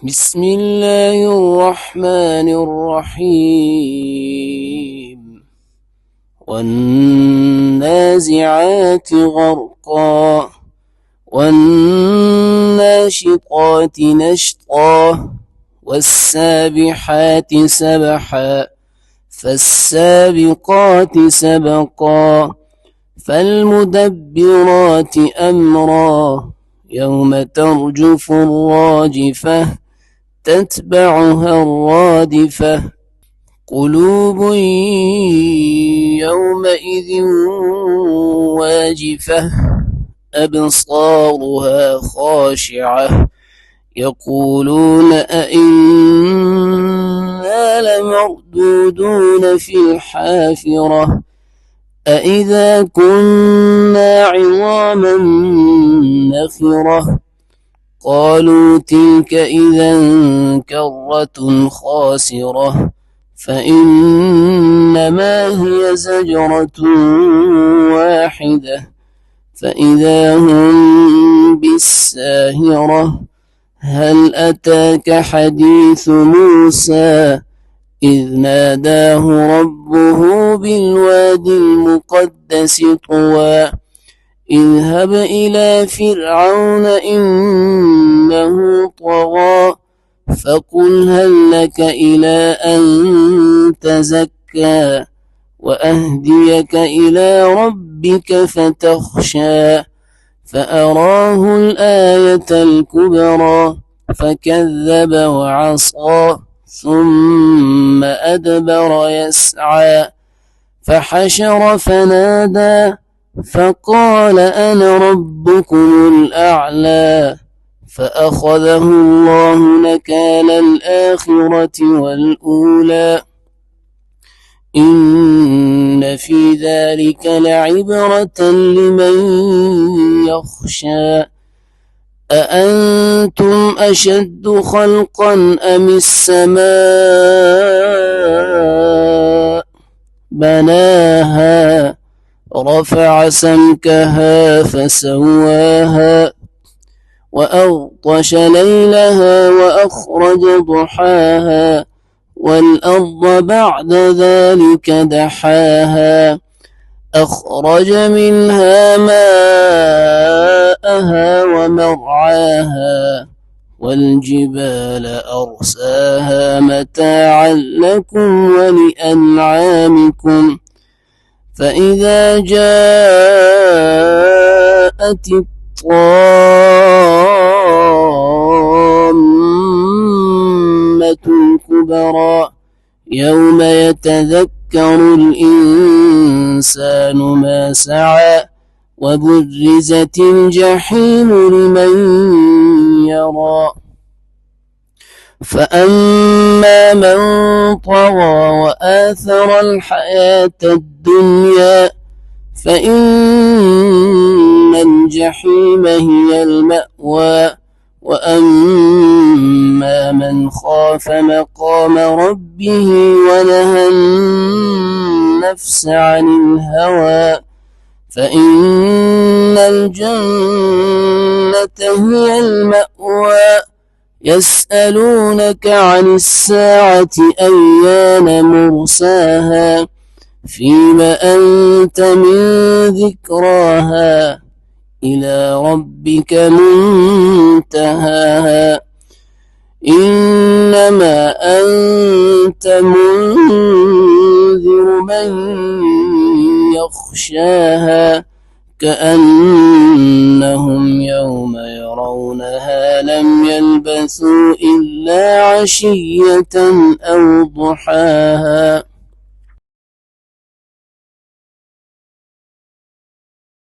بسم الله الرحمن الرحيم والنازعات غرقا والناشطات نشطا والسابحات سبحا فالسابقات سبقا فالمدبرات أمرا يوم ترجف الراجفة تتبعها الرادفة قلوب يومئذ واجفة أبصارها خاشعة يقولون أئنا لمردودون في الحافرة أئذا كنا عظاما نخرة قالوا تلك إذا كرة خاسرة فإنما هي زجرة واحدة فإذا هم بالساهرة هل أتاك حديث موسى إذ ناداه ربه بالوادي المقدس طوى اذهب إلى فرعون إنه طغى فقل هل لك إلى أن تزكى وأهديك إلى ربك فتخشى فأراه الآية الكبرى فكذب وعصى ثم أدبر يسعى فحشر فنادى فقال أنا ربكم الأعلى فأخذه الله نكال الآخرة والأولى إن في ذلك لعبرة لمن يخشى أأنتم أشد خلقا أم السماء بناها رفع سمكها فسواها وأغطش ليلها وأخرج ضحاها والأرض بعد ذلك دحاها أخرج منها ماءها ومرعاها والجبال أرساها متاعا لكم ولأنعامكم فإذا جاءت الطامة الكبرى يوم يتذكر الإنسان ما سعى وبرزت الجحيم لمن يرى فأما من طغى وآثر الحياة الدنيا فإن الجحيم هي المأوى وأما من خاف مقام ربه ونهى النفس عن الهوى فإن الجنة هي المأوى يسألونك عن الساعة أيان مرساها فيما أنت من ذكراها إلى ربك منتهاها إنما أنت منذر من يخشاها كأنهم يوم يرونها لم يلبثوا إلا عشية أو ضحاها.